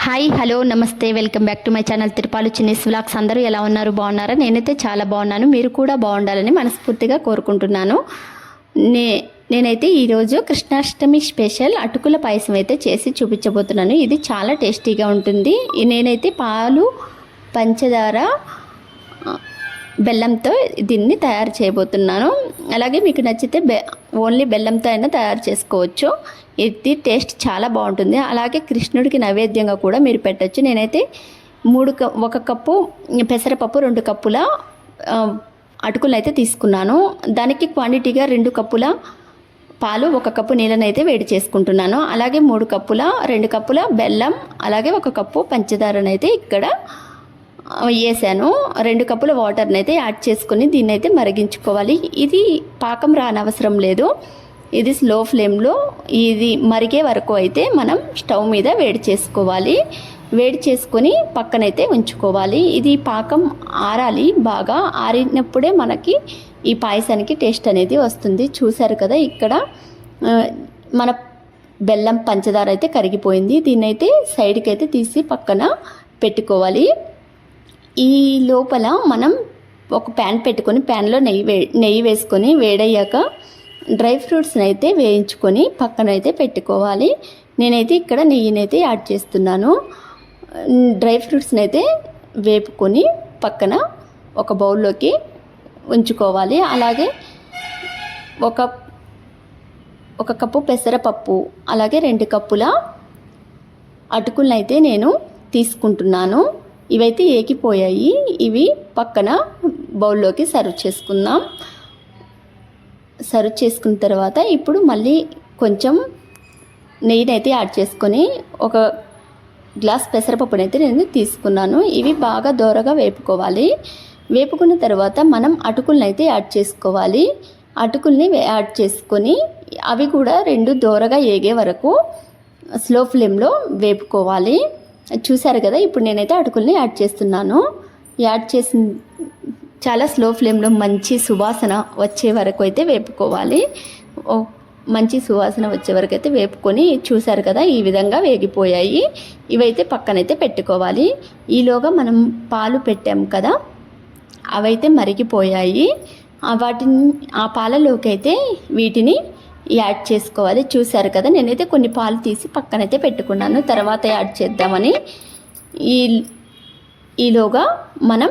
Hi hello నమస్తే welcome back to my channel Tirupalu Chinni's vlogs. అందరూ ఎలా ఉన్నారు? బాగున్నారా? నేనైతే చాలా బాగున్నాను. మీరు కూడా బాగుండాలని మనస్ఫూర్తిగా కోరుకుంటున్నాను. నేనైతే ఈరోజు కృష్ణాష్టమి స్పెషల్ అటుకుల పాయసం అయితే చేసి చూపించబోతున్నాను. ఇది చాలా టేస్టీగా ఉంటుంది. నేనైతే పాలు, పంచదార, బెల్లంతో దీన్ని తయారు చేయబోతున్నాను. అలాగే మీకు నచ్చితే ఓన్లీ బెల్లంతో అయినా తయారు చేసుకోవచ్చు. ఇది టేస్ట్ చాలా బాగుంటుంది. అలాగే కృష్ణుడికి నైవేద్యంగా కూడా మీరు పెట్టచ్చు. నేనైతే 1 కప్పు పెసరపప్పు, 2 కప్పుల అటుకులను అయితే తీసుకున్నాను. దానికి క్వాంటిటీగా 2 కప్పుల పాలు, 1 కప్పు నీళ్ళని అయితే వేడి చేసుకుంటున్నాను. అలాగే 2 కప్పుల బెల్లం, అలాగే 1 కప్పు పంచదారని అయితే ఇక్కడ వేసాను. 2 కప్పుల వాటర్ని అయితే యాడ్ చేసుకొని దీన్ని అయితే మరిగించుకోవాలి. ఇది పాకం రానవసరం లేదు. ఇది స్లో ఫ్లేమ్లో ఇది మరిగే వరకు అయితే మనం స్టవ్ మీద వేడి చేసుకోవాలి. వేడి చేసుకొని పక్కనైతే ఉంచుకోవాలి. ఇది పాకం ఆరాలి. బాగా ఆరినప్పుడే మనకి ఈ పాయసానికి టేస్ట్ అనేది వస్తుంది. చూసారు కదా, ఇక్కడ మన బెల్లం, పంచదార అయితే కరిగిపోయింది. దీన్నైతే సైడ్కి అయితే తీసి పక్కన పెట్టుకోవాలి. ఈ లోపల మనం ఒక ప్యాన్ పెట్టుకొని ప్యాన్లో నెయ్యి వేసుకొని వేడయ్యాక డ్రై ఫ్రూట్స్ని అయితే వేయించుకొని పక్కన అయితే పెట్టుకోవాలి. నేనైతే ఇక్కడ నెయ్యిని అయితే యాడ్ చేస్తున్నాను. డ్రై ఫ్రూట్స్ని అయితే వేపుకొని పక్కన ఒక బౌల్లోకి ఉంచుకోవాలి. అలాగే ఒక కప్పు పెసరపప్పు, అలాగే 2 కప్పుల అటుకులను అయితే నేను తీసుకుంటున్నాను. ఇవైతే ఏకిపోయాయి. ఇవి పక్కన బౌల్లోకి సర్వ్ చేసుకుందాం. సర్వ్ చేసుకున్న తర్వాత ఇప్పుడు మళ్ళీ కొంచెం నెయ్యిని అయితే యాడ్ చేసుకొని 1 గ్లాస్ పెసరపప్పుని అయితే నేను తీసుకున్నాను. ఇవి బాగా దోరగా వేపుకోవాలి. వేపుకున్న తర్వాత మనం అటుకులను అయితే యాడ్ చేసుకోవాలి. అటుకుల్ని యాడ్ చేసుకొని అవి కూడా 2 దోరగా ఏగే వరకు స్లో ఫ్లేమ్లో వేపుకోవాలి. చూసారు కదా, ఇప్పుడు నేనైతే అటుకుల్ని యాడ్ చేస్తున్నాను. యాడ్ చేసిన చాలా స్లో ఫ్లేమ్లో మంచి సువాసన వచ్చే వరకు అయితే వేపుకోవాలి. మంచి సువాసన వచ్చే వరకు అయితే వేపుకొని, చూసారు కదా, ఈ విధంగా వేగిపోయాయి. ఇవైతే పక్కనైతే పెట్టుకోవాలి. ఈలోగా మనం పాలు పెట్టాం కదా, అవైతే మరిగిపోయాయి. ఆ పాలలోకి అయితే వీటిని యాడ్ చేసుకోవాలి. చూసారు కదా, నేనైతే కొన్ని పాలు తీసి పక్కనైతే పెట్టుకున్నాను, తర్వాత యాడ్ చేద్దామని. ఈలోగా మనం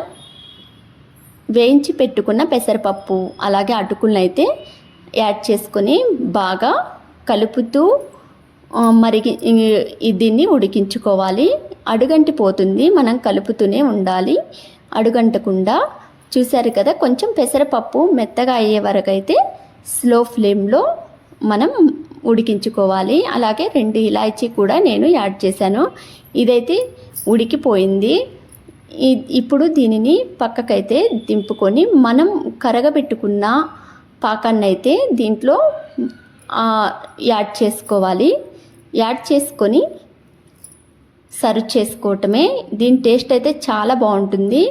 వేయించి పెట్టుకున్న పెసరపప్పు, అలాగే అటుకులను అయితే యాడ్ చేసుకొని బాగా కలుపుతూ దీన్ని ఉడికించుకోవాలి. అడుగంటి పోతుంది, మనం కలుపుతూనే ఉండాలి అడుగంటకుండా. చూసారు కదా, కొంచెం పెసరపప్పు మెత్తగా అయ్యే వరకు అయితే స్లో ఫ్లేమ్లో మనం ఉడికించుకోవాలి. అలాగే 2 ఇలాచీ కూడా నేను యాడ్ చేశాను. ఇదైతే ఉడికిపోయింది. ఇప్పుడు దీనిని పక్కకైతే దింపుకొని మనం కరగబెట్టుకున్న పాకాన్ని అయితే దీంట్లో యాడ్ చేసుకోవాలి. యాడ్ చేసుకొని సర్వ్ చేసుకోవటమే. దీని టేస్ట్ అయితే చాలా బాగుంటుంది.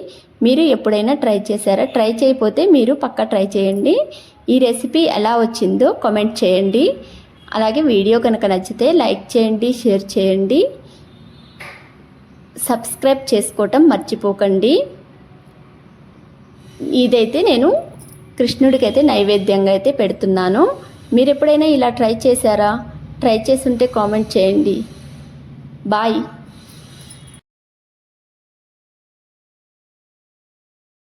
మీరు ఎప్పుడైనా ట్రై చేశారా? ట్రై చేయకపోతే మీరు ట్రై చేయండి. ఈ రెసిపీ ఎలా వచ్చిందో కామెంట్ చేయండి. అలాగే వీడియో కనుక నచ్చితే లైక్ చేయండి, షేర్ చేయండి, సబ్స్క్రైబ్ చేసుకోవటం మర్చిపోకండి. ఇదైతే నేను కృష్ణుడికి అయితే నైవేద్యంగా అయితే పెడుతున్నాను. మీరు ఎప్పుడైనా ఇలా ట్రై చేశారా? ట్రై చేస్తుంటే కామెంట్ చేయండి. బాయ్.